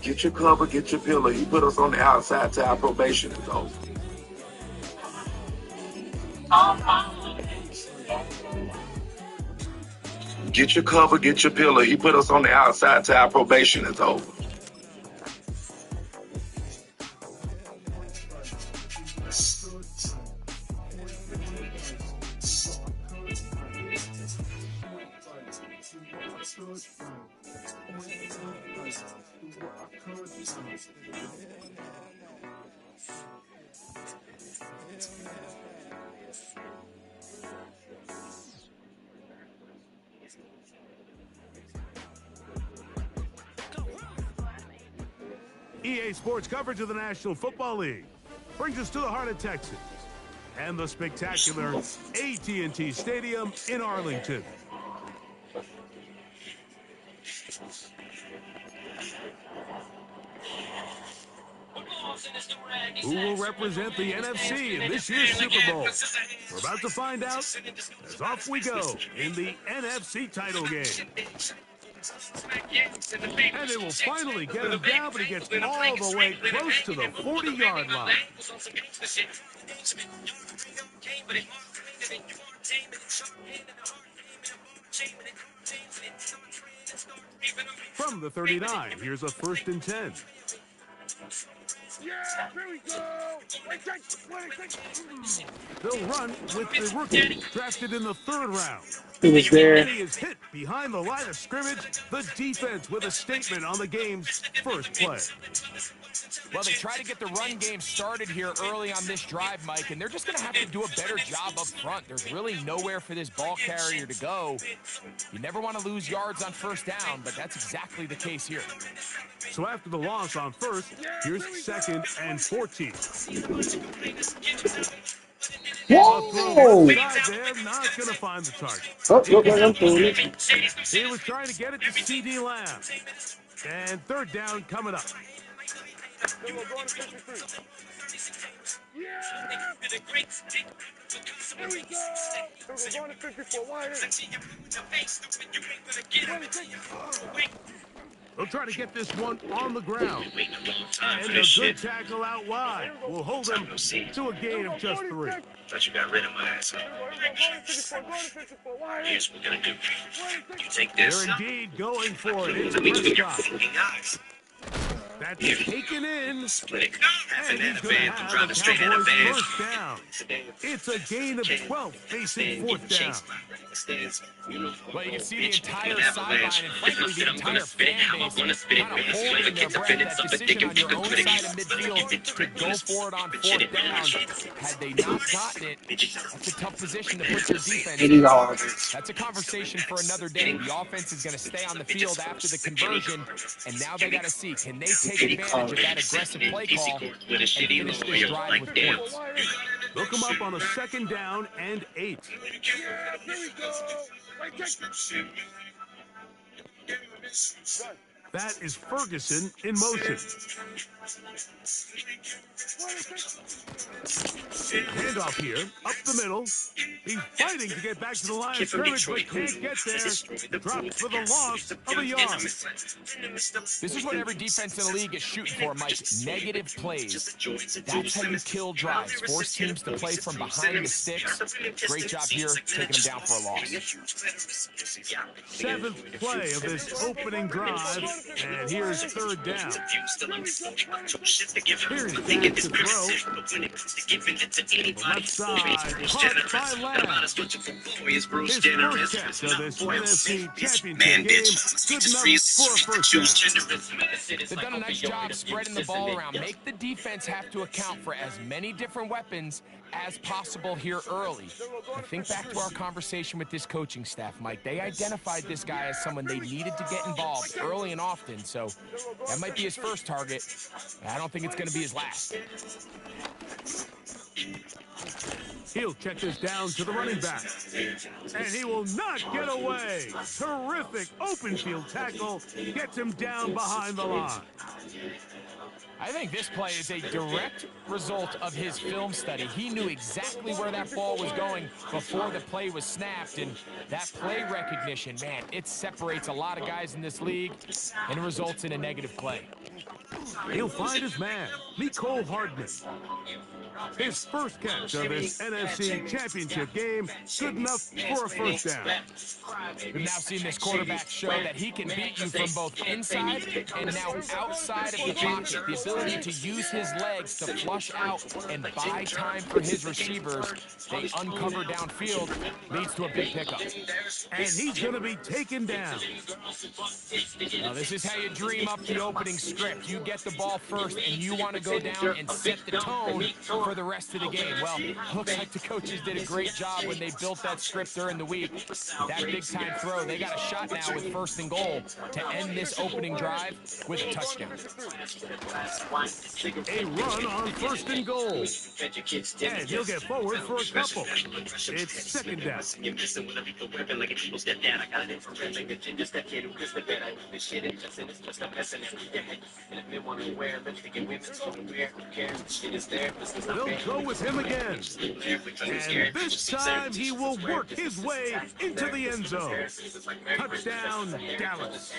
Get your cover, get your pillow. He put us on the outside till our probation is over. Get your cover, get your pillow. He put us on the outside till our probation is over. EA Sports coverage of the National Football League brings us to the heart of Texas and the spectacular AT&T Stadium in Arlington. Who will represent the NFC in this year's Super Bowl? We're about to find out as off we go in the NFC title game. And they will finally get him down, but he gets all the way close to the 40-yard line. From the 39, here's a 1st and 10. Yeah, here we go. They'll run with the rookie drafted in the 3rd round. He was there. And he is hit behind the line of scrimmage. The defense with a statement on the game's first play. Well, they try to get the run game started here early on this drive, Mike, and they're just going to have to do a better job up front. There's really nowhere for this ball carrier to go. You never want to lose yards on 1st down, but that's exactly the case here. So after the loss on 1st, here's 2nd and 14. Whoa! There, not going to find the target. Oh, look like I'm throwing it. He was trying to get it to C.D. Lamb. And 3rd down coming up. Here we go. We're going to 54 wide. They'll try to get this one on the ground. And a good tackle out wide will hold them to a gain of just 3. Thought you got rid of my ass. Here's what we're gonna do. You take this. They're indeed going for it. It's Prescott. That's taken in. Split it. And he's going to have the Cowboys 1st down. It's a gain of 12 facing 4th down. Well, you can see the entire sideline and frankly the entire fan base kind of holding their breath. That decision on your own side of midfield to go for it on 4th down. Had they not gotten it, that's a tough position to put your defense in. That's a conversation for another day. The offense is going to stay on the field after the conversion, and now they got to see, can they take advantage of that aggressive play call and finish this drive with points? They'll come up on a 2nd down and 8. That is Ferguson in motion. Handoff here, up the middle. He's fighting to get back to the line of scrimmage, but can't get there. Drops for the loss of a yard. This is what every defense in the league is shooting for, Mike. Negative plays. That's how you kill drives. Force teams to play from behind the sticks. Great job here, taking them down for a loss. 7th play of this opening drive, and here's 3rd down. Here's Jack to throw. Left side, caught by Lamb. His first catch of this NFC Championship game, good enough for a 1st down. They've done a nice job spreading the ball around. Make the defense have to account for as many different weapons as possible here early. And think back to our conversation with this coaching staff, Mike. They identified this guy as someone they needed to get involved early and often, so that might be his first target. I don't think it's going to be his last. He'll check this down to the running back. And he will not get away. Terrific open field tackle. Gets him down behind the line. I think this play is a direct result of his film study. He knew exactly where that ball was going before the play was snapped, and that play recognition, man, it separates a lot of guys in this league and results in a negative play. He'll find his man, Nicole Hardman. His first catch of his NFC Championship game, good enough for a first down. We've now seen this quarterback show that he can beat you from both inside and now outside of the pocket. The ability to use his legs to flush out and buy time for his receivers. They uncover downfield, leads to a big pickup. And he's going to be taken down. Now, this is how you dream up the opening script. You get the ball first, and you want to go down and set the tone for the rest of the game. Well, looks like the coaches did a great job when they built that script during the week. That big-time throw, they got a shot now with 1st and goal to end this opening drive with a touchdown. A run on 1st and goal. And he'll get forward for a couple. It's 2nd down. They'll go with him again. And this time he will work his way into the end zone. Touchdown, Dallas.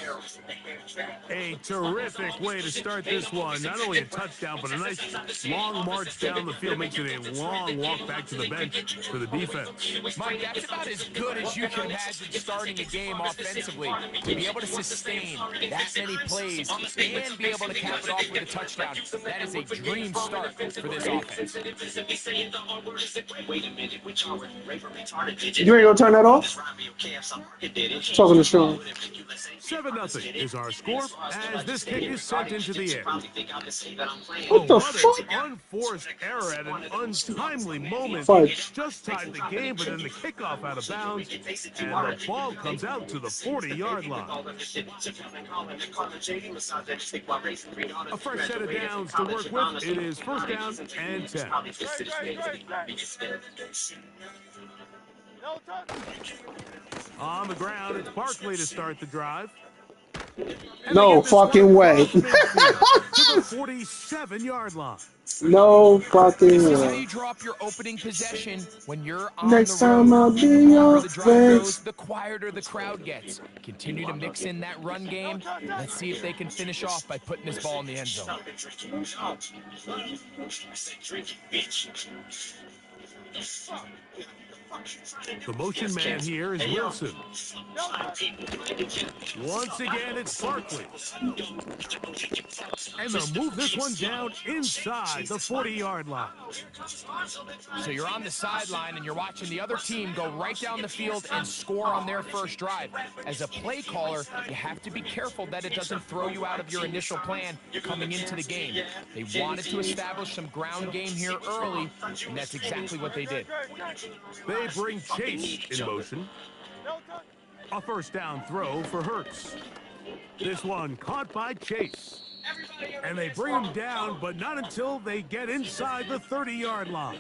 A terrific way to start this one. Not only a touchdown, but a nice long march down the field. Makes it a long walk back to the bench for the defense. Mike, that's about as good as you can imagine starting a game offensively. To be able to sustain that many plays and be able to cap it off with a touchdown, that is a dream start for this offense. You ain't gonna turn that off? Talking to Sean. 7-0 is our score as this kick is sent into the air. What the fuck? Unforced error at an untimely moment. Fudge. Just tied the game, but then the kickoff out of bounds, and the ball comes out to the 40-yard line. A fresh set of downs to work with. It is 1st down and 10. On the ground, it's Barkley to start the drive. And No fucking way. to the 47-yard line. No fucking This is how way. you drop your opening possession when you're on Next the road. time I'll The be longer your the drive friend. goes, the quieter the crowd gets. Continue to mix in that run game. Let's see if they can finish off by putting this ball in the end zone. The motion man here is Wilson. Once again, it's Barkley. And they'll move this one down inside the 40-yard line. So you're on the sideline and you're watching the other team go right down the field and score on their first drive. As a play caller, you have to be careful that it doesn't throw you out of your initial plan coming into the game. They wanted to establish some ground game here early, and that's exactly what they did. They bring Chase in motion. A 1st down throw for Hurts. This one caught by Chase. And they bring him down, but not until they get inside the 30-yard line.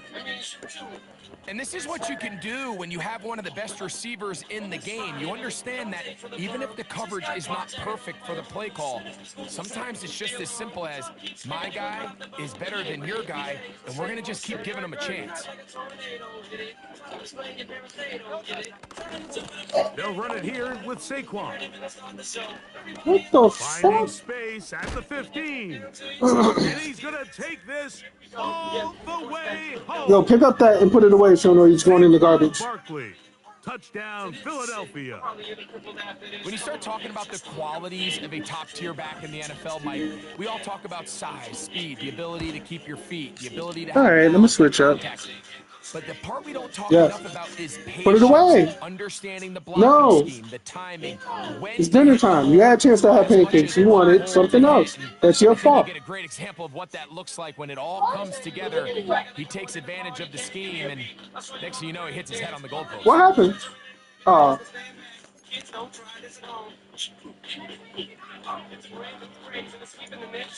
And this is what you can do when you have one of the best receivers in the game. You understand that even if the coverage is not perfect for the play call, sometimes it's just as simple as my guy is better than your guy, and we're going to just keep giving him a chance. They'll run it here with Saquon. What the Finding fuck? space at the 15. And he's going to take this all the way home. Yo, pick up that and put it away so I know he's going in the garbage. Barkley. Touchdown, Philadelphia. When you start talking about the qualities of a top-tier back in the NFL, Mike, we all talk about size, speed, the ability to keep your feet, the ability to All right, let me switch up. contact. But the part we don't talk Yeah. enough about is patience, Put it away. understanding the blocking No. scheme, the timing. When It's dinner time. You had a chance to have as much pancakes. as You wanted hold something and else. hit, and That's your I think fault. You get a great example of what that looks like when it all comes together. He takes advantage of the scheme, and next thing you know, he hits his head on the goalpost. What happened?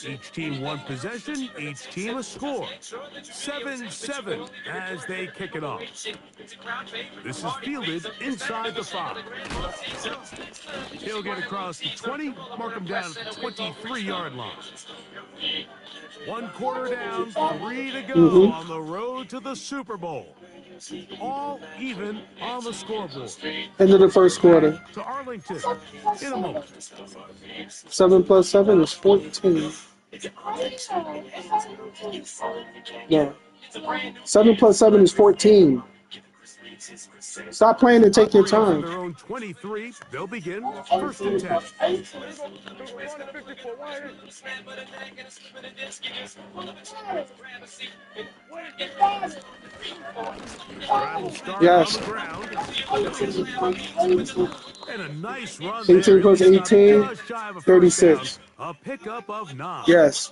Each team one possession, each team a score. 7-7 as they kick it off. This is fielded inside the 5. He'll get across the 20, mark him down at the 23-yard line. 1 quarter down, 3 to go on the road to the Super Bowl. All even on the scoreboard. End of the first quarter. Back to Arlington in a moment. 7 plus 7 is 14. Yeah. 7 plus 7 is 14. Stop playing and take your Operating time. from their own 23, they'll begin 1st and 10. Drive will start Yes. on the ground. And a nice run 18 there. plus He'll stop 18, just shy of a first 36. down. A pickup of 9. Yes.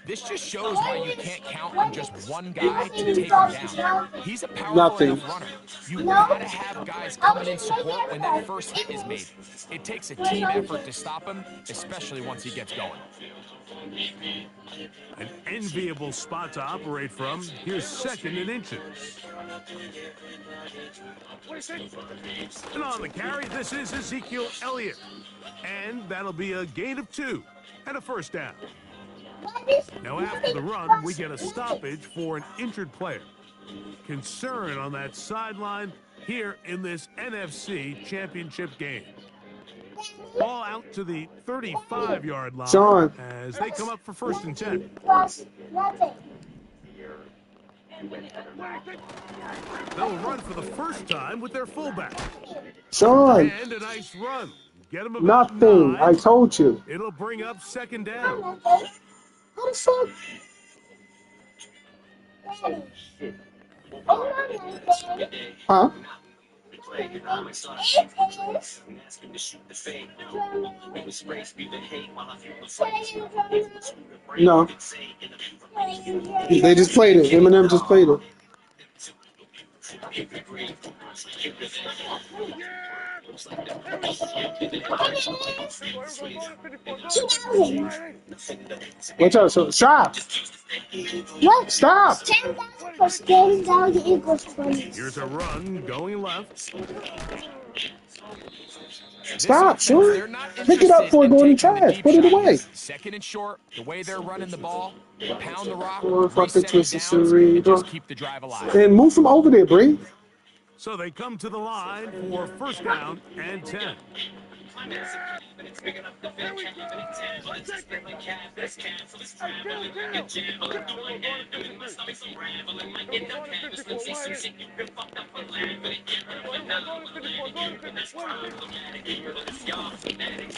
This just shows why you can't count on just one guy to take him down. He's a powerful Nothing. enough runner. You gotta have guys coming in support when that first hit is made. It takes a team effort to stop him, especially once he gets going. An enviable spot to operate from. Here's 2nd and inches. And on the carry, this is Ezekiel Elliott. And that'll be a gain of 2 and a first down. Now after the run, we get a stoppage for an injured player. Concern on that sideline here in this NFC Championship game. Ball out to the 35-yard line Sean. as they come up for 1st and 10. They'll run for the first time with their fullback. Sean. And a nice run. Get him about Nothing. 9. I told you. It'll bring up 2nd down. How the fuck? Huh? No. They just played it. Eminem just played it. Watch out, so stop! What? Stop! 10,000 plus 10,000 equals 20. Here's a run going left. Stop, They're Sean! not Pick it up before interested going in to taking the trash. deep Put it shot. away. 2nd and short, the way they're running the ball, pound the rock, Or fucking reset twisted downs, and cerebral. just keep the drive alive. And move from over there, Bree. So they come to the line for 1st down and 10.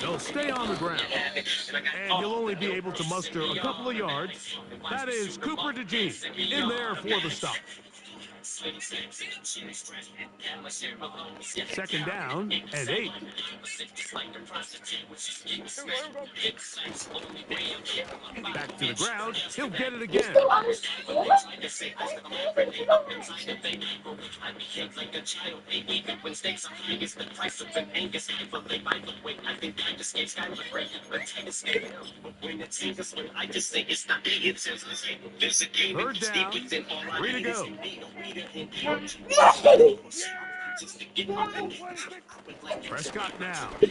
They'll stay on the ground, and he'll only be able to muster a couple of yards. That is Cooper DeJean in there for the stop. 2nd down and 8. Back to the ground. He'll get it again. Third down. 3 to go. Prescott now. To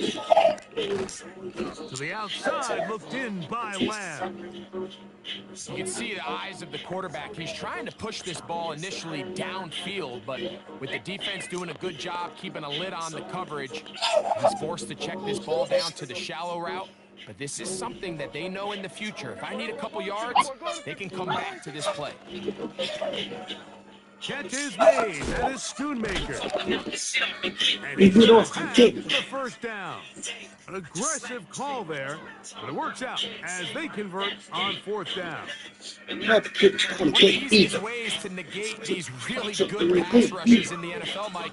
the outside, looked in by Lamb. You can see the eyes of the quarterback. He's trying to push this ball initially downfield, but with the defense doing a good job keeping a lid on the coverage, he's forced to check this ball down to the shallow route. But this is something that they know in the future. If I need a couple yards, they can come back to this play. Catch is made. That is Schoonmaker. And He he's did going off. to pass the 1st down. An aggressive call there, but it works out as they convert on 4th down. One of the easiest ways to negate these really good pass rushes in the NFL, Mike,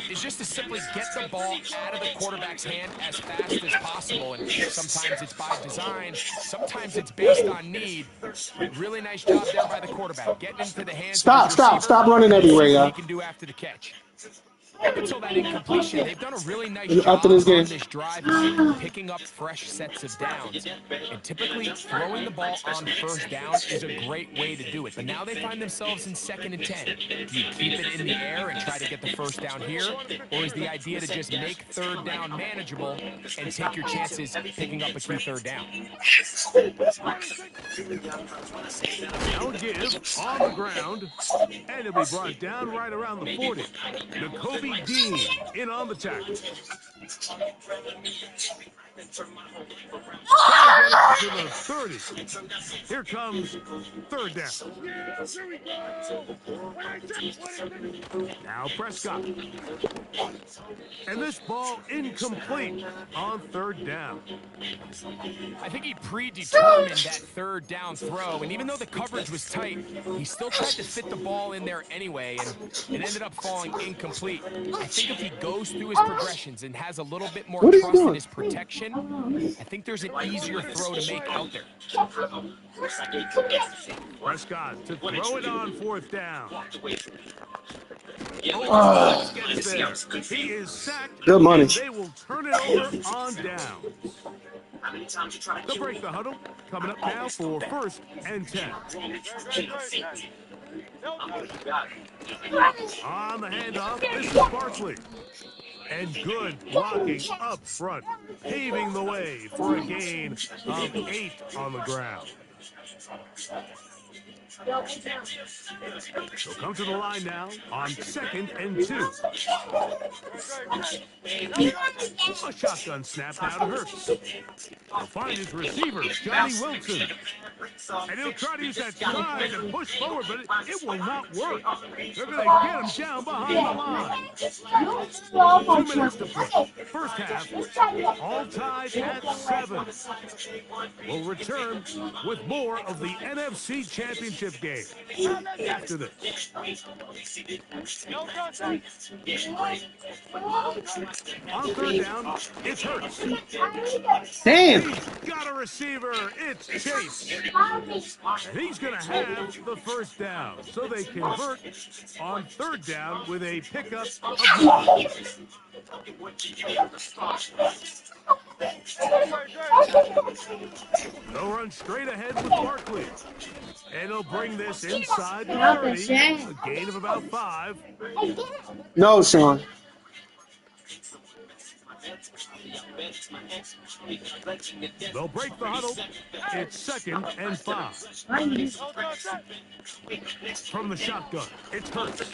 is just to simply get the ball out of the quarterback's hand as fast as possible. And sometimes it's by design, sometimes it's based on need. Really nice job there by the quarterback, getting into the hands of his receiver. Stop running everywhere, What y'all. he can do after the catch. up until that incompletion, they've done a really nice After job this game. on this drive picking up fresh sets of downs. And typically, throwing the ball on first down is a great way to do it. But now they find themselves in 2nd and 10. Do you keep it in the air and try to get the first down here? Or is the idea to just make 3rd down manageable and take your chances picking up a key 3rd down? Now a give on the ground, and he'll be brought down right around the 40. Jacoby Dean in on the tackle. Try to get it to the 30. Here comes 3rd down. Yes, here we go. Now Prescott. And this ball incomplete on 3rd down. I think he predetermined that 3rd down throw, and even though the coverage was tight, he still tried to fit the ball in there anyway, and it ended up falling incomplete. I think if he goes through his progressions and has a little bit more trust in his protection, I think there's an easier throw to make out there. Prescott to throw it on 4th down. Gets there. He is sacked. Good money. They will turn it over on downs. They'll break the huddle. Coming up now for 1st and 10. On the handoff, this is Barkley. And good blocking up front, paving the way for a gain of 8 on the ground. He'll come to the line now on 2nd and 2. A shotgun snap now to Hurts. He'll find his receiver, Johnny Wilson. And he'll try to use that stride and push forward, but it will not work. They're going to get him down behind the line. 2 minutes to play. First half, all tied at 7. We'll return with more of the NFC Championship game after this. On 3rd down, it's Hurts. Damn. He's got a receiver. It's Chase. And he's going to have the 1st down. So they convert on 3rd down with a pickup of 9. They'll run straight ahead with Barkley. And he'll bring this inside the 30. A gain of about 5. No, Sean. They'll break the huddle. It's 2nd and 5. From the shotgun, it's Hurts.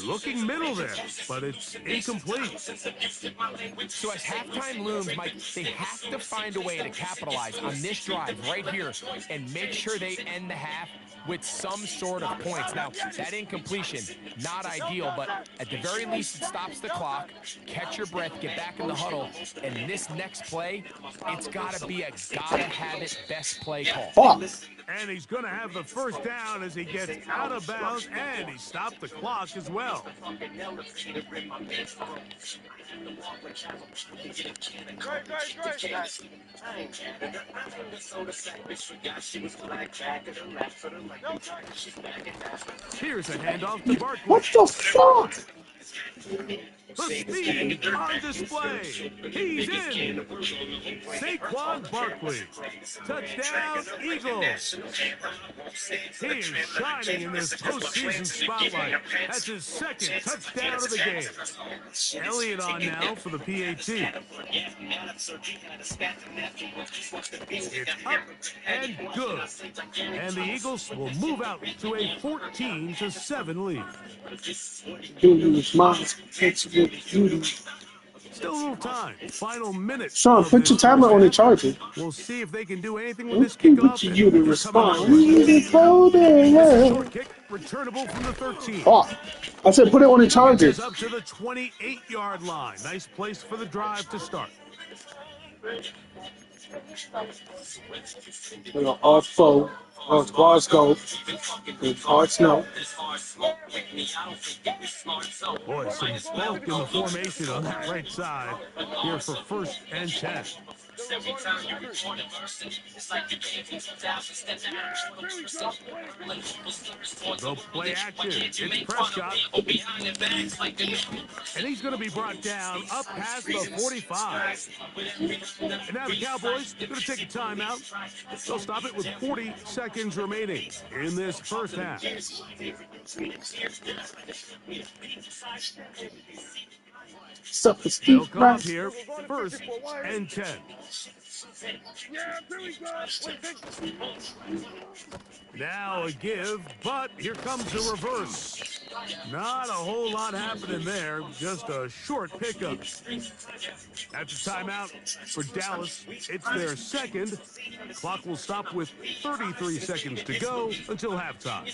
Looking middle there, but it's incomplete. So as halftime looms, Mike, they have to find a way to capitalize on this drive right here and make sure they end the half with some sort of points. Now, that incompletion, not ideal, but at the very least, it stops the clock. Catch your breath, get back in the huddle, and this next play, it's got to be a gotta-have-it best play call. Fuck. And he's going to have the 1st down as he gets out of bounds, and he stopped the clock as well. Here's a handoff to Barkley. What the fuck? The speed on display. He's in. Saquon Barkley. Touchdown, Eagles. He is shining in this postseason spotlight. That's his 2nd touchdown of the game. Elliott on now for the PAT. It's up and good. And the Eagles will move out to a 14-7 lead. Still a little time. Final minute. Sean, put your tablet on the charger. We'll see if they can do anything with this kickoff. You to respond. Short kick, returnable from the 13. Oh, I said put it on the charger. Is up to the 28-yard line. Nice place for the drive to start. Art foe, bars go, arts no. Boy, some bulk in the formation on that right side here for 1st and 10. Still going to 53. Yeah, there we go. They'll play action. It's Prescott. And he's going to be brought down up past the 45. And now the Cowboys are going to take a timeout. They'll stop it with 40 seconds remaining in this first half. They'll come up here first and 10. Yeah, there we go. Now a give, but here comes the reverse. Not a whole lot happening there, just a short pickup. After timeout for Dallas, it's their second. Clock will stop with 33 seconds to go until halftime.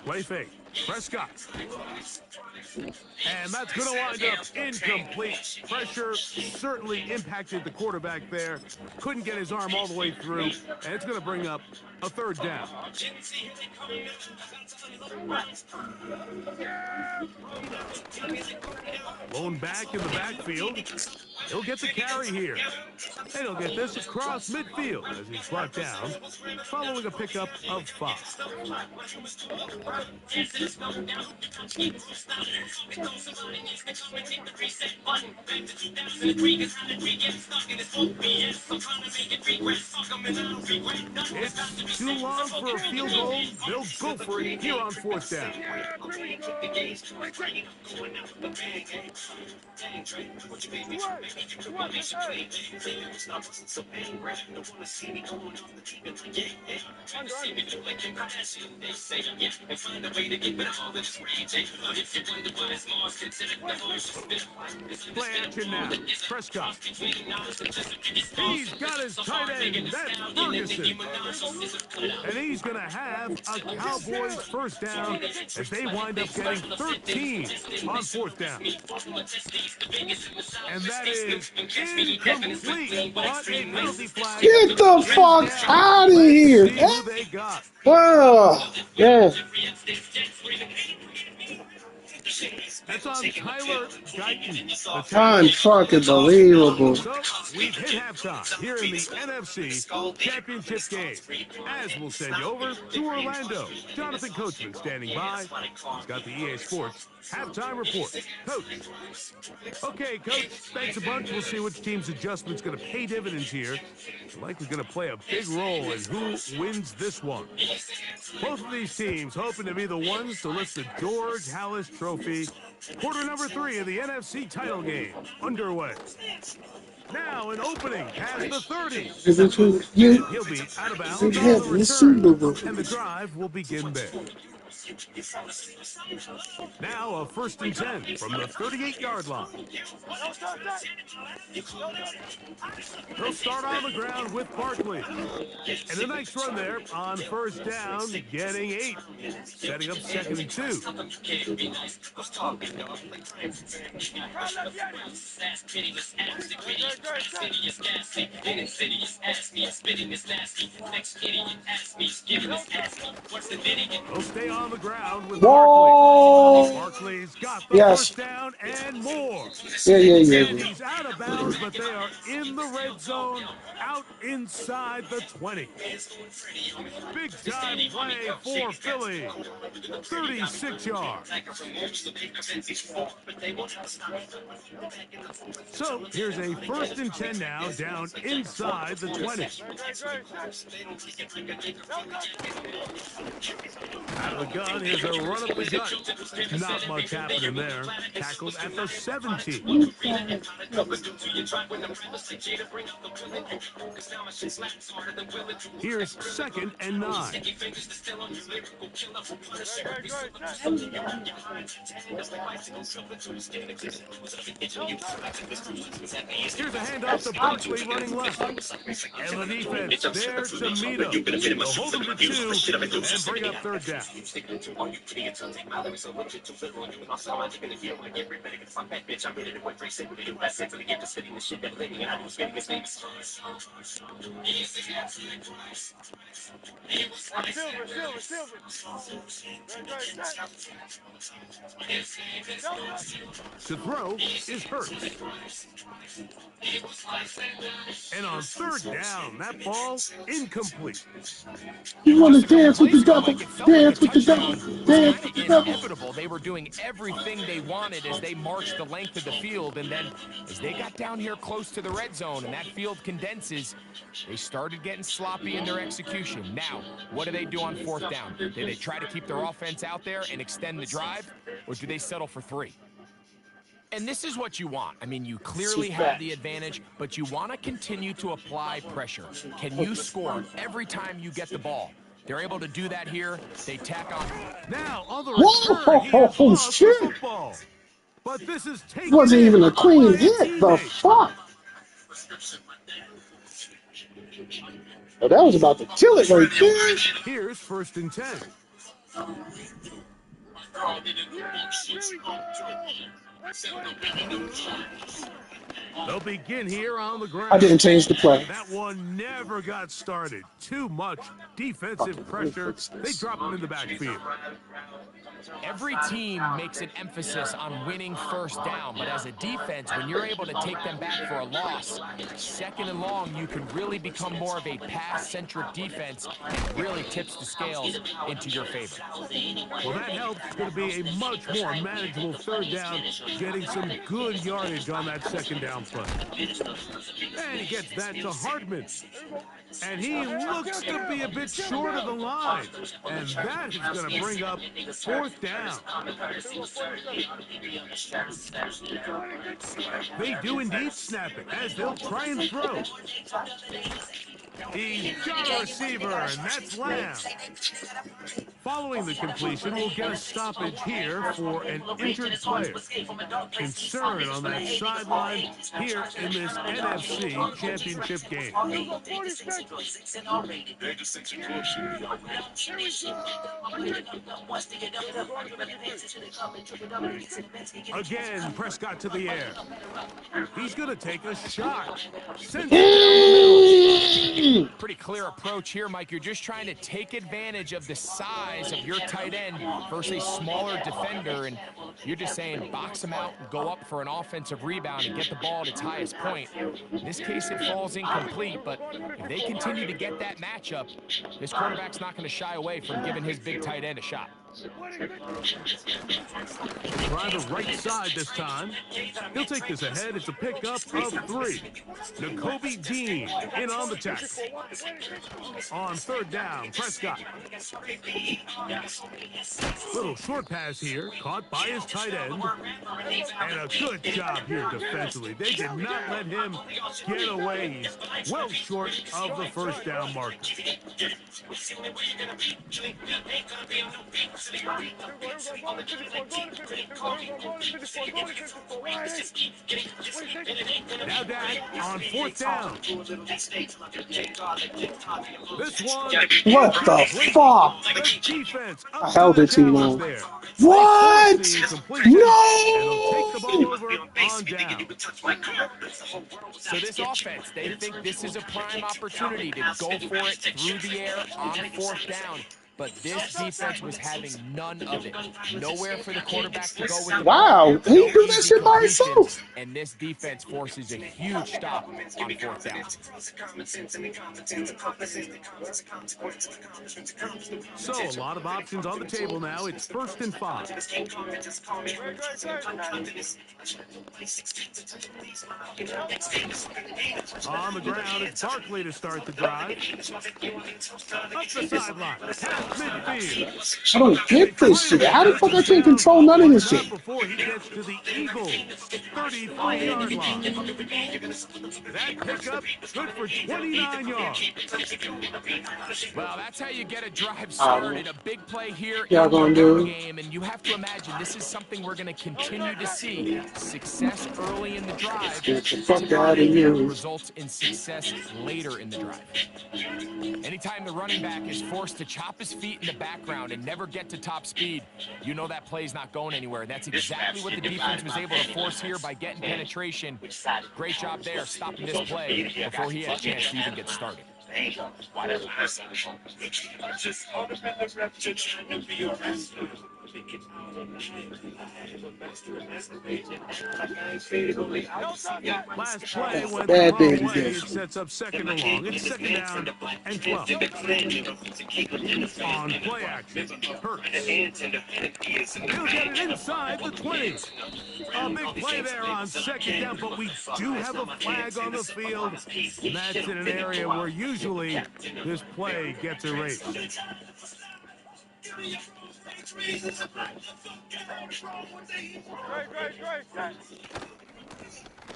Play fake. Prescott. And that's going to wind up incomplete. Pressure certainly impacted the quarterback there. Couldn't get his arm all the way through. And it's going to bring up a third down. Blown back in the backfield. He'll get the carry here. And he'll get this across midfield as he's brought down, following a pickup of 5. It's too long for a field goal. They'll go for it here on 4th down. Play action now. Prescott. He's got his tight end. That's Ferguson. And he's going to have a Cowboys first down as they wind up getting 13 on 4th down. And that is incomplete, but a penalty flag. Get the fuck out of here. See who they got. Oh, yeah. That's on Tyler Guyton. Unfucking-believable. So we've hit halftime here in the NFC Championship game. As we'll send you over to Orlando. Jonathan Coachman standing by. He's got the EA Sports halftime report. Coach. Okay, Coach, thanks a bunch. We'll see which team's adjustment's going to pay dividends here. Likely going to play a big role in who wins this one. Both of these teams hoping to be the ones to lift the George Halas Trophy. Quarter number 3 of the NFC title game underway. Now an opening past the 30. He'll be out of bounds on the return, and the drive will begin there. Now a 1st and 10 from the 38-yard line. They'll start on the ground with Barkley. And a nice run there on 1st down, getting 8. Setting up 2nd and 2. They'll stay on the ground with Barkley. Barkley's got the 1st down and more. Yeah. And he's out of bounds, but they are in the red zone, out inside the 20. Big time play for Philly. 36 yards. So here's a 1st and 10 now, down inside the 20. Out of the gun, here's a run up the gut. Not much happening there. Tackled at the 17. Here's 2nd and 9. Here's a handoff to Barkley running left. And the defense there to meet him. They'll hold him to 2 and bring up 3rd down. Receiver. Right. To throw is Hurts. And on third down, that ball incomplete. You want to Just a couple dance with the plays ago, devil? Mike, it felt like a Dance with the devil? touchdown was Dance kind with of the devil? inevitable. They were doing everything they wanted as they marched the length of the field, and then as they got down here close to the red zone and that field condenses, they started getting sloppy in their execution. Now, what do they do on fourth down? Do they try to keep their offense out there and extend the drive, or do they settle for 3? And this is what you want. I mean, you clearly have the advantage, but you want to continue to apply pressure. Can you score every time you get the ball? They're able to do that here. They tack on. Now, on the return, he has Whoa, lost the shit! football. But this is taken Wasn't even in a clean by a hit. The teammate. fuck? Oh, that was about to kill it right there. Here's 1st and 10. They'll begin here on the ground. I didn't change the play. That one never got started. Too much defensive pressure. They drop him in the backfield. Every team makes an emphasis on winning first down, but as a defense, when you're able to take them back for a loss, 2nd and long, you can really become more of a pass-centric defense and really tips the scales into your favor. Well, that helps. It's going to be a much more manageable 3rd down, getting some good yardage on that 2nd down play. And he gets that to Hardman. And he looks to be a bit short of the line. And that is going to bring up 4th down. They do indeed snap it, as they'll try and throw. He's got a receiver, and that's Lamb. Following the completion, we'll get a stoppage here for an injured player. Concern on that sideline here in this NFC Championship game. Again, Prescott to the air. He's going to take a shot. Sends it down the middle. Pretty clear approach here, Mike. You're just trying to take advantage of the size of your tight end versus a smaller defender, and you're just saying box him out, go up for an offensive rebound, and get the ball at its highest point. In this case, it falls incomplete, but if they continue to get that matchup, this quarterback's not going to shy away from giving his big tight end a shot. Try the right side this time. He'll take this ahead. It's a pickup of 3. Nakobe Dean in on the tackle. On 3rd down, Prescott. Little short pass here, caught by his tight end. And a good job here defensively. They did not let him get away. He's well short of the 1st down marker. Now that on 4th down. This one. What the fuck? The defense I held it too long. What? No! So this offense, they think this is a prime opportunity to go for it through the air on 4th down. But this defense was having none of it. Nowhere for the quarterback to go with the Wow, ball. he do that shit by himself. And this defense forces a huge stop on 4th down. So a lot of options on the table now. It's 1st and 5. On the ground, it's Barkley to start the drive. Up the sideline. Midfield. I don't get this shit. How the fuck I can't control none of this shit? Before he gets to the Eagles' 33-yard line. That pickup good for 29 yards. Well, that's how you get a drive started. A big play here Y'all gonna do? in the game, and you have to imagine this is something we're going to continue to see. Success early in the drive Get the fuck out of here. results in success later in the drive. Anytime the running back is forced to chop his his feet in the background and never get to top speed, you know that play's not going anywhere. That's exactly what the defense was able to force here by getting penetration. Great job there, stopping this play before he had a chance to even get started. Last play went the Bad wrong baby way. dish. It sets up second and long. It's second down and 12. On play action, Hurts. He'll get it inside the 20. A big play there on second down, but we do have a flag on the field. And that's in an area where usually this play gets erased.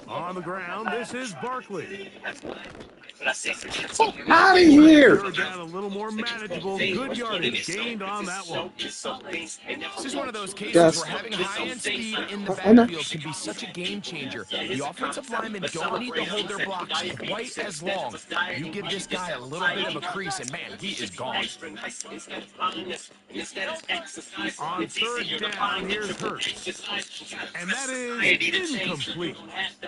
On the ground, this is Barkley. Out of here! Third down, a little more manageable. Good yardage gained on that one. This is one of those cases Yes. where having high-end speed in the I know. backfield can be such a game changer. The offensive linemen don't need to hold their blocks quite as long. You give this guy a little bit of a crease, and man, he is gone. On third down, here's Hurts. And that is incomplete.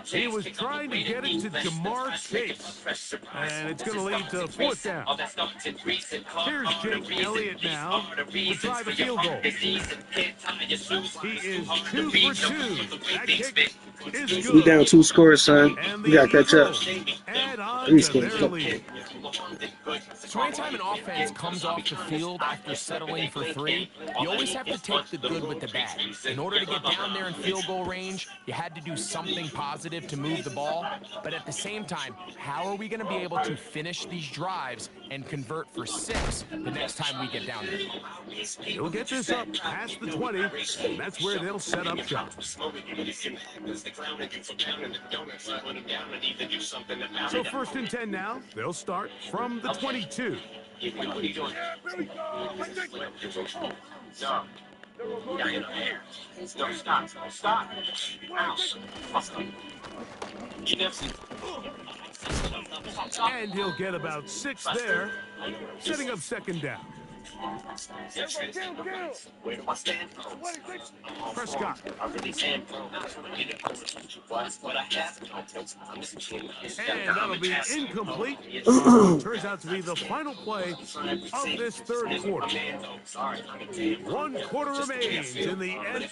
He was trying to get it to Jamar Chase. And it's going to lead to fourth down. Here's Jake Elliott now to try the field goal. He is 2 for 2. That kick is good. We down 2 scores, son. And We gotta catch up. Eagles add on Let me to their skip lead. So anytime an offense comes off the field after settling for 3, you always have to take the good with the bad. In order to get down there in field goal range, you had to do something positive to move the ball. But at the same time, how are we going to be able to finish these drives and convert for 6 the next time we get down there? He'll get this up past the 20. And that's where they'll set up shop. So first and 10 now. They'll start from the 22. And he'll get about 6 there, setting up second down. Prescott. And that'll be incomplete. Turns out to be the final play of this third quarter. 1 quarter remains in the end.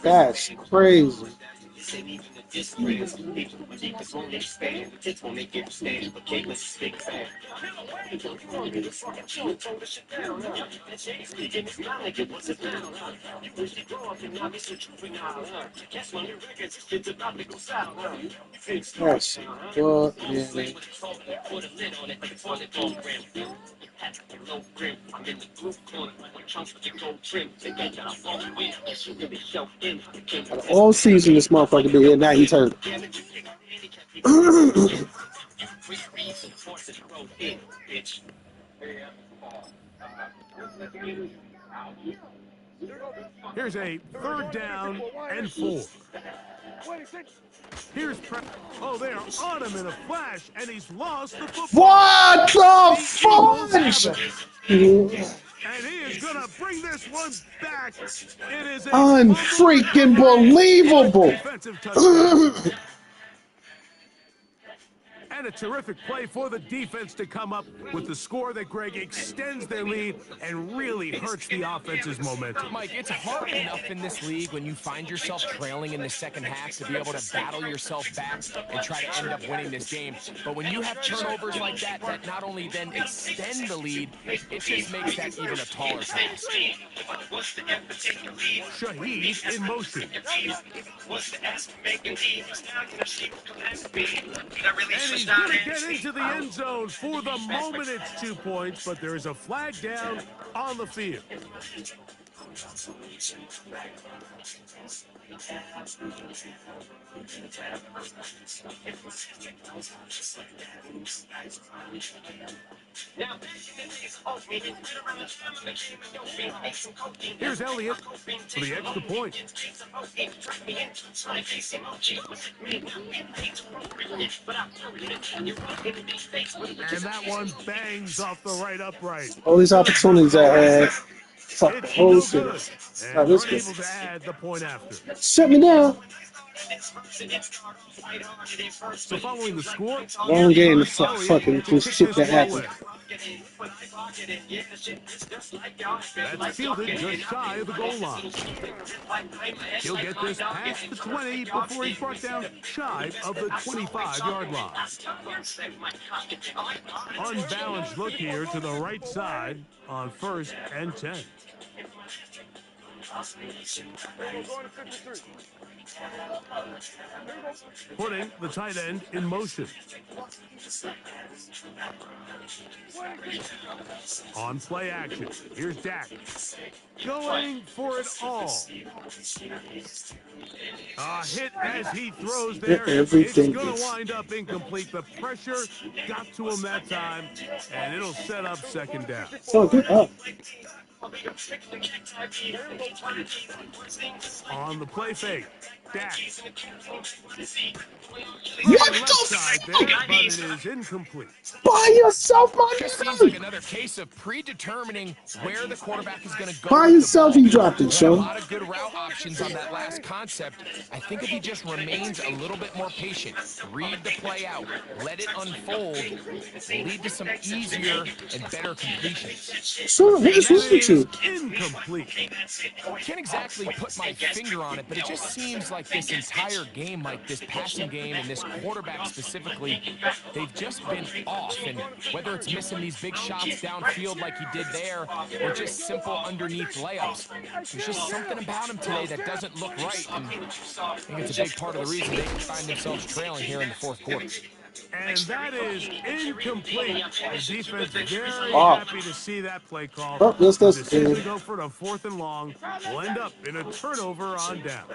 That's crazy. That's well, yeah. All season this motherfucker been here, now he's hurt. Here's a third down and 4. Here's oh, they are on him in a flash, and he's lost the football. What the fudge? And he is going to bring this one back. It is a Unfreaking believable. defensive touchdown. And a terrific play for the defense to come up with the score that, Greg, extends their lead and really hurts the offense's momentum. Mike, it's hard enough in this league when you find yourself trailing in the second half to be able to battle yourself back and try to end up winning this game. But when you have turnovers like that, that not only then extend the lead, it just makes that even a taller task. Shaheed in motion. And he's going to get into the end zone. For the moment, it's 2 points, but there is a flag down on the field. Here's Elliott for the extra point. And that one bangs off the right upright. All these opportunities I had. Fuck the It's whole no shit. good. Not And this we're good. able to add the point after. Shut me down. So following the score, Wrong game to Elliott fucking to just kick shit this that one happened. away. That's fielded just shy of the goal line. He'll get this past the 20 before he's brought down shy of the 25-yard line. Unbalanced look here to the right side on 1st and 10. Putting the tight end in motion. On play action, here's Dak. Going for it all. A hit as he throws there. Everything It's going is. to wind up incomplete. The pressure got to him that time, and it'll set up 2nd down. So get up. On the play fake, Dak. What Left the side fuck? there, but it is incomplete. By yourself, my Just seems like nigga. another case of predetermining where the quarterback is going to go. By with yourself, the he ball. dropped it, He had a Sean. lot of good route options on that last concept. I think if he just remains a little bit more patient, read the play out, let it unfold, will lead to some easier and better completions. So what's wrong with you? Incomplete. Can't exactly put my finger on it, but it just seems like this entire game, like this passing game and this quarterback specifically, they've just been off. And whether it's missing these big shots downfield like he did there, or just simple underneath layups, there's just something about him today that doesn't look right. And I think it's a big part of the reason they find themselves trailing here in the 4th quarter. And that is incomplete. The defense very Oh. happy to see that play call. Oh, yes, The that's decision to good. go for the 4th and long will end up in a turnover on down.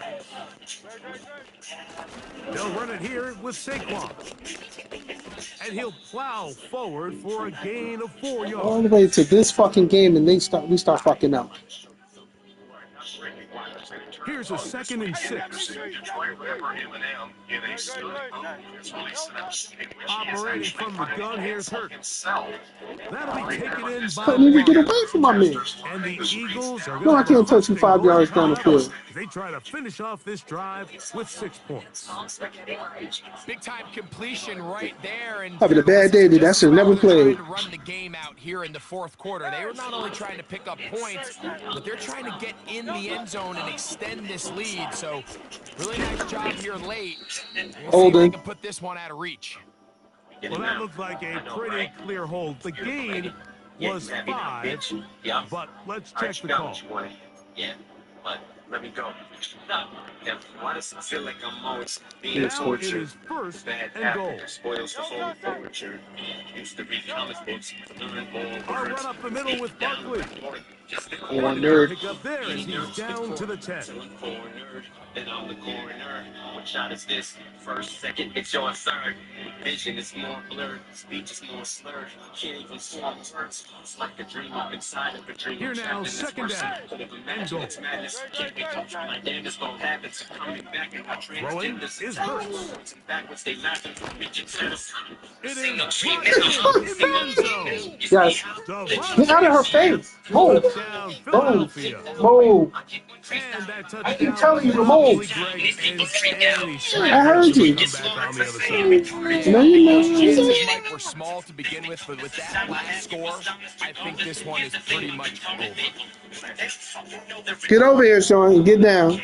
They'll run it here with Saquon. And he'll plow forward for a gain of 4 yards. All the way to this fucking game, and we start fucking up. Here's a 2nd and 6. Operating from the gun, here's Hurts. That'll be taken in by Couldn't even get Martin. away from my man. And the Eagles are No, going I to can't touch you 5 yards down the field. They try to finish off this drive with 6 points. Big time completion right there, and Having a bad day, dude. That should never played. played. Trying to run the game out here in the 4th quarter. They were not only trying to pick up points, but they're trying to get in the end zone and extend this lead. So, really nice job here late. We'll see if they can put this one out of reach. Well, that looked like a pretty clear hold. The gain was 5, but let's check the call. Yeah, but let me go. Why does it feel like I'm always Now it is 1st and goal. spoils the whole furniture. Used to read comic books, learn more I'll run up the middle with Barkley. Corner. Pick up there as he's down to the 10. Corner, then I'm the coroner. What shot is this? 1st, 2nd, it's your 3rd. Vision is more blurred, speech is more slurred. Can't even swallow words. It's like a dream up inside of a dream. Here now, 2nd down and goal. It's madness. Can't be coached. My damnedest don't happen. So coming back and I Throwing is Hurts. backwards, they laughing. It is in the end zone. Yes. Get out of her face. Move. Touchdown, Philadelphia. Move. And that touchdown I keep telling you to probably move. Greg and I heard you. come back on the other side. No, you know. Chances, Mike, were small to begin with, but with that last score, I think this one is pretty much over. Get over here, Sean, and get down.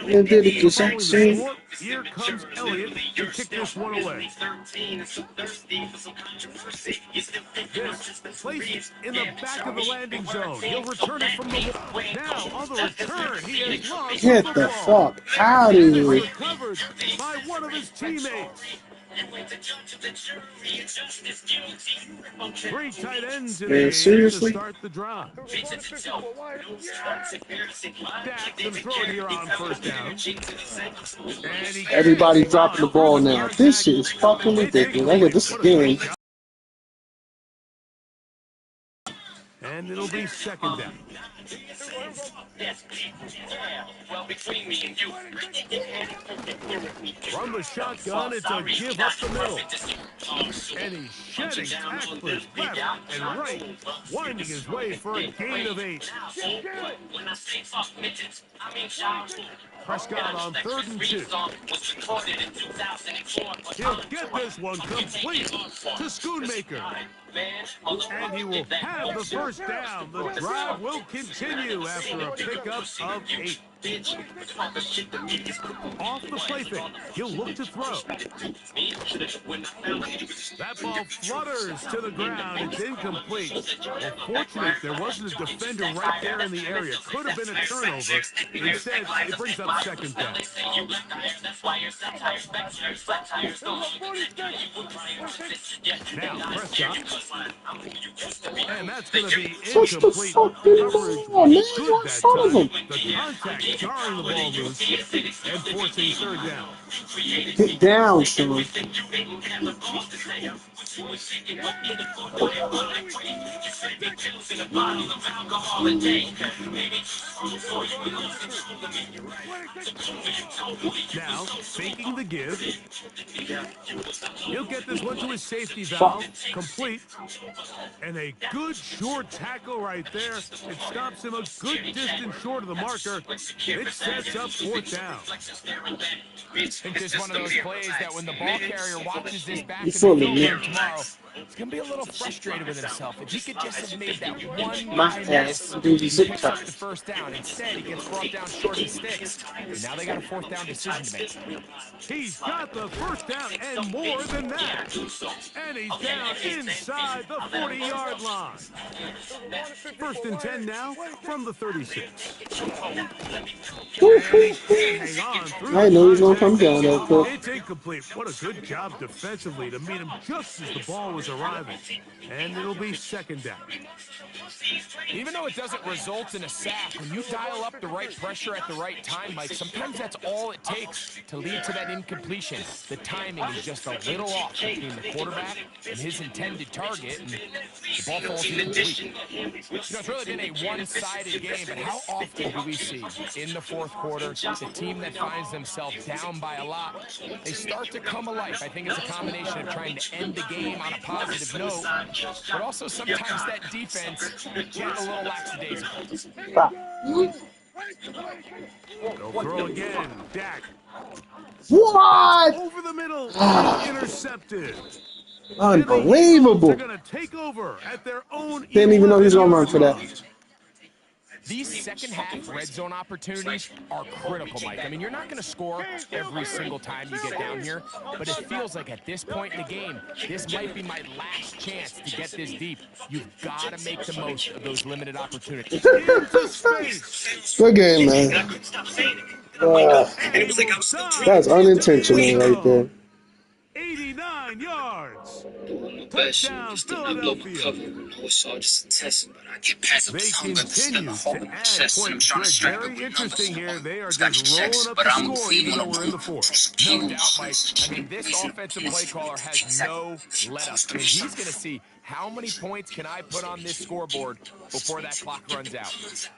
And did it, just Following the see. score, here comes Elliott to kick this one away. This placed in the back of the landing zone. He'll return it from the wall. Now, on the return, he has lost Get the the football. fuck out of And it's here. recovered by one of his teammates. Three tight ends in the Man, game to seriously? start the drive. Took a 54 wide. Yeah. Dak can throw it here on first down. And he Everybody carries him dropping the out ball through the now. guard This shit tackle. is fucking It's ridiculous. I get incomplete. this What a again. great job. And it'll be second down. From the shotgun, it's a give up the middle. And he's shedding tacklers left and right, winding his way for a gain of 8. Prescott on 3rd and 2. He'll get this one complete to Schoonmaker. And he will have the first down. The drive will continue after a pickup of 8. Off the play fake, he'll look to throw. That ball flutters to the ground. It's incomplete. Well, fortunate there wasn't a defender right there in the area. Could have been a turnover. Instead, it brings up second down. Now, Prescott. And that's going to be Touch the incomplete. fucking Coverage ball, man. was good You're in that front of time. him. The contact jarring the ball loose and forcing third down. Get down, Sean. Now, faking the give. He'll get this one to his safety valve. Complete. And a good short tackle right there. It stops him a good distance short of the marker. It sets up fourth down. I think this is one of those plays that when the ball carrier watches this back You in the full of film me. room tomorrow, he's going to be a little frustrated with himself. If he could just have made that one My guy ass miss, do the he zip picks up tie. the first down. Instead, he gets brought down short of the sticks. And now they got a fourth down decision to make. He's got the first down and more than that. And he's down inside the 40-yard line. First and 10 now from the 36. And he can't hang on through I the know he's gonna contact. come down that quick. It's incomplete. What a good job defensively to meet him just as the ball was arriving. And it'll be second down. Even though it doesn't result in a sack, when you dial up the right pressure at the right time, Mike, sometimes that's all it takes to lead to that incompletion. The timing is just a little off between the quarterback and his intended target, and the ball falls incomplete. You know, it's really been a one-sided game, but how often do we see in the fourth quarter the team that finds themselves down by a lot, they start to come alive? I think it's a combination of trying to end the game on a positive note, but also sometimes that defense getting a little lackadaisical. They'll throw again. Dak. What? Over the middle and intercepted. Unbelievable. They're going to take over at their own. Didn't even know he was gonna run for that. These second-half red zone opportunities are critical, Mike. I mean, you're not going to score every single time you get down here, but it feels like at this point in the game, this might be my last chance to get this deep. You've got to make the most of those limited opportunities. Good game, man. That's unintentional right there. 89 yards. Best Touchdown, just did not blow my Philadelphia. cover. I was just testing, but I get past up They this hunger to slit continue a hole to in my add chest, and I'm points. trying to Greg, strangle very with numbers. interesting here. They are Got just your checks, rolling up but the I'm score clean even on though we're in the fourth. No doubt, Mike. I mean, this offensive play caller has no let-ups. I mean, he's going to see how many points can I put on this scoreboard before that clock runs out.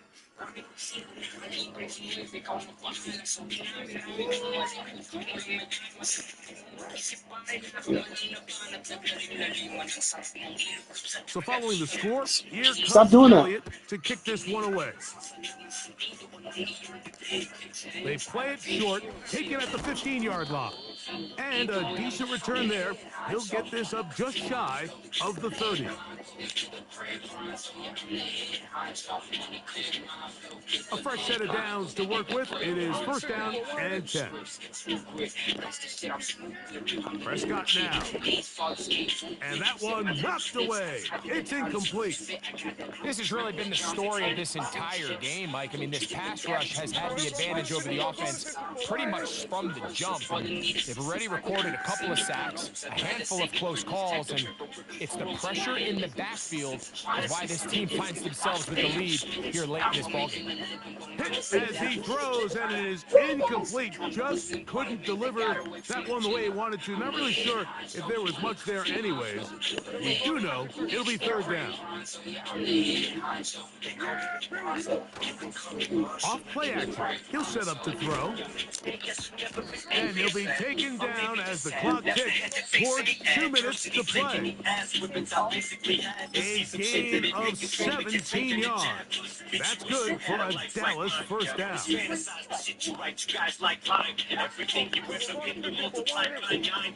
So following the score, here comes Stop doing that. Elliott to kick this one away. They play it short, take it at the 15-yard line. And a decent return there. He'll get this up just shy of the 30. A fresh set of downs to work with. It is first down and 10. Prescott now. And that one knocked away. It's incomplete. This has really been the story of this entire game, Mike. I mean, this pass rush has had the advantage over the offense pretty much from the jump. And if They've already recorded a couple of sacks, a handful of close calls, and it's the pressure in the backfield is why this team finds themselves with the lead here late in this ballgame. Hit as he throws, and it is incomplete. Just couldn't deliver that one the way he wanted to. Not really sure if there was much there anyways. We do know it'll be third down. Off play action. He'll set up to throw. And he'll be taken down as the clock ticks towards 2 minutes to play. A gain of 17 yards. That's good for a Dallas first down.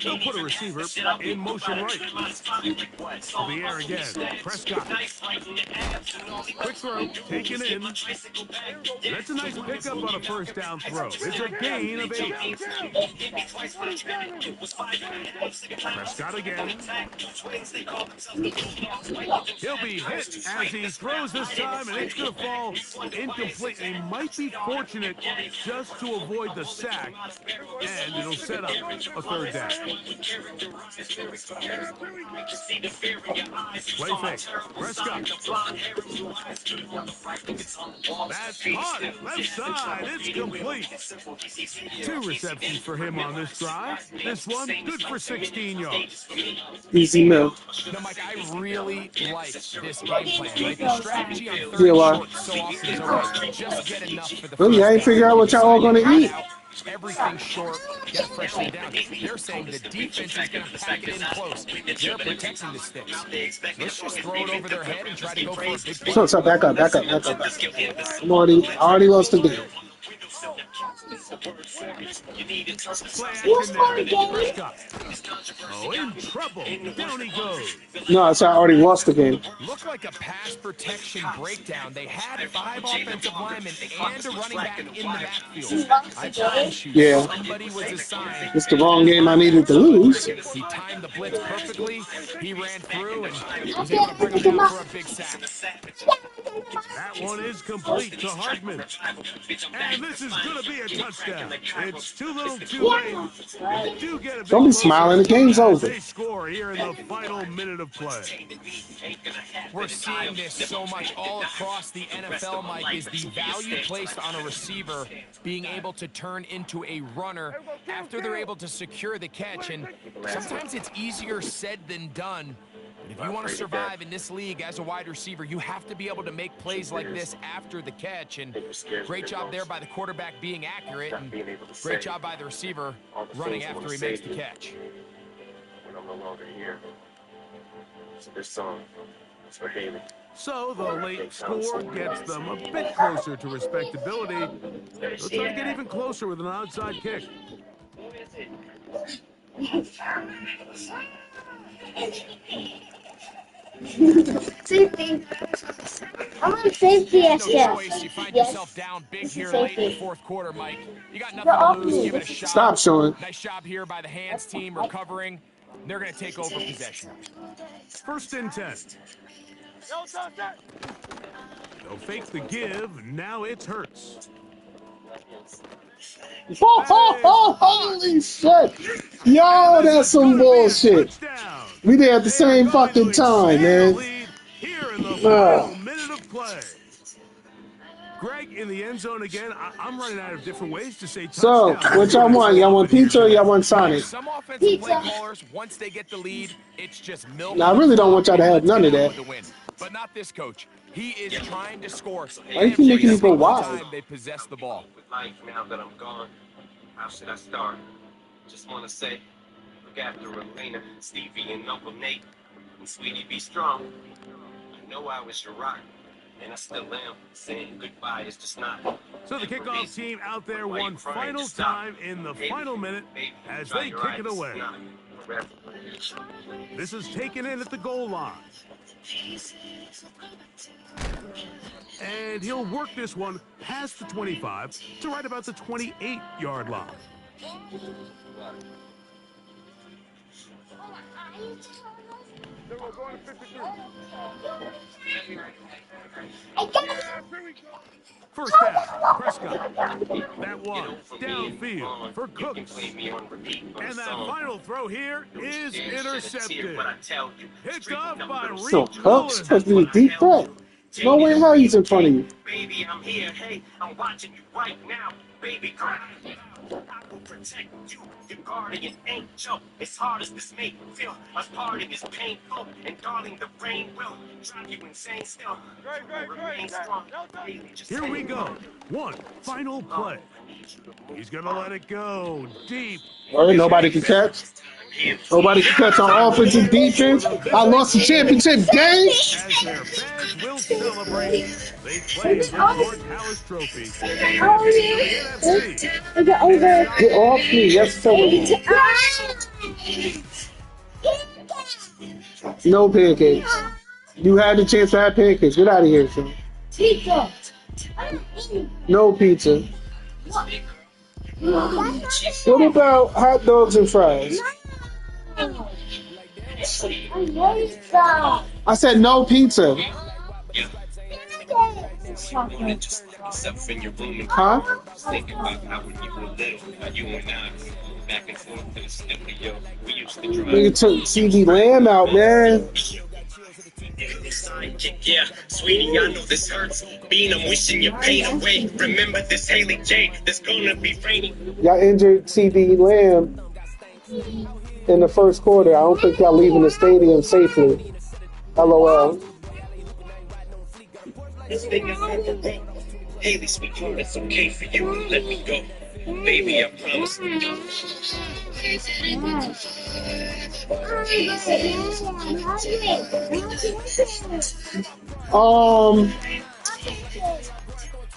They'll put a receiver in motion right. To the air again. Prescott. Quick throw, taken in. That's a nice pickup on a first down throw. It's a gain of 8. Prescott again. He'll be hit as he throws this time, and it's going to fall incomplete. He might be fortunate just to avoid the sack, and it'll set up a third down. Play fake. Prescott. That's caught. Left side. It's complete. 2 receptions for him on this drive. This one good for 16 yards. Easy mill. No, Mike, I really like this game plan, right? The strategy on third and short so often is always just get enough for the first Really, I ain't down. figure out what y'all all gonna eat. Everything short, get a fresh thing down. They're saying the defense is going to pack it in close. They're protecting the sticks. Let's just throw it over their head and try to go for a big play. So back up. I'm already lost the game. Oh, in trouble. Down he goes. No, so I already lost the game. Looked like a pass protection breakdown. They had 5 offensive linemen and a running back in the backfield. I promise you, Yeah. somebody was assigned. It's the wrong game I needed to lose. He timed the blitz perfectly. He ran through and was able to bring him down for a big sack. That one is complete to Hartman. And this is going to be a touchdown. It's too little too late. They do get a big Don't be smiling. The game's over. They score here in the final minute of play. We're seeing this so much all across the NFL, Mike, is the value placed on a receiver being able to turn into a runner after they're able to secure the catch. And sometimes it's easier said than done. But if you want to survive in this league as a wide receiver, you have to be able to make plays like this after the catch. And great job there by the quarterback being accurate, and great job by the receiver running after he makes the catch. When I'm no longer here. So this song is for Haley. So the late score gets them a bit closer to respectability. They'll try to get even closer with an outside kick. Safety. I'm on safety, No choice. You find yourself down big here late in the fourth quarter, Mike. You got nothing to lose. Give it a shot. Stop, Sean. Nice job here by the hands team recovering. They're going to take over possession. 1st and 10. They'll fake the give. Now it's Hurts. Holy shit! Yo, that's some bullshit. We did at the same fucking time, man. Here in the final minute of play. Greg in the end zone again. I'm running out of different ways to say touchdown. So, what y'all want? Y'all want pizza or y'all want Sonic? Some offensive play callers, once they get the lead, it's just milk. Now, I really don't want y'all to have none of that. But not this coach. He is trying to score. Why you keep making me go wild? Time they possess the ball. With life now that I'm gone, how should I start? Just want to say, look after Elena, Stevie, and Uncle Nate. And Sweetie, be strong. I know I was your rock, and I still am. Saying goodbye is just not. So the kickoff team out there one final time in the final minute as they kick it away. This is taken in at the goal line. And he'll work this one past the 25 to right about the 28-yard line. Then we're going to 53. Yes, here we go. First down, Prescott. That You one know, from me and downfield on, for you can play Cooks. me on repeat for the And that song. final throw here is You shed a tear, intercepted. but I tell you, Picked straighten off up, by little No, Reed soldier. Cooks supposed Mullins. to be a That's what I deep held threat. you. No way how he's in front of you. Baby, I'm here. Hey, I'm watching you right now. Baby, cry. I will protect you, your guardian angel. As hard as this may feel, us parting is painful. And darling, the rain will drive you insane still. Great, great, great. Remain Set. strong. Now done. Baby, just Here we hang go. on. One final play. He's going to let it go deep. All right, nobody can Chase. catch. Nobody can catch on offense and defense. I lost the championship game. As their fans will celebrate, they claim the George Hallis Trophy. Taking to the NFC. Get off me, yes sir. No pancakes. You had the chance to have pancakes. Get out of here, son. Pizza. No pizza. What about hot dogs and fries? I said no pizza. Yourself in your room and Huh? think about how when you were little, how you and I back and forth to the studio. We used to drive. Nigga took CD Lamb out, man. Yeah, sweetie, I know this hurts. Bean, I'm wishing your pain away. Remember this Haley J. There's gonna be raining. Y'all injured CD Lamb in the first quarter. I don't think y'all leaving the stadium safely. LOL. This thing is Haley, sweetheart, it's okay for you. Let me go. Baby, I promise.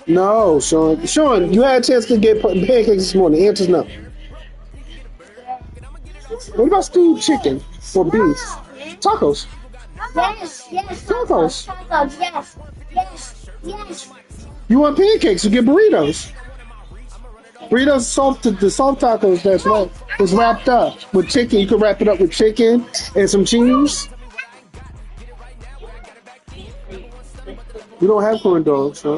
No, Sean. Sean, you had a chance to get pancakes this morning. The answer's no. What about stewed chicken or beef? Tacos. Yes, yes. Tacos. Tacos, yes. Yes, yes. You want pancakes? You get burritos. Burritos, the soft tacos that's wrapped up with chicken. You can wrap it up with chicken and some cheese. We don't have corn dogs, so.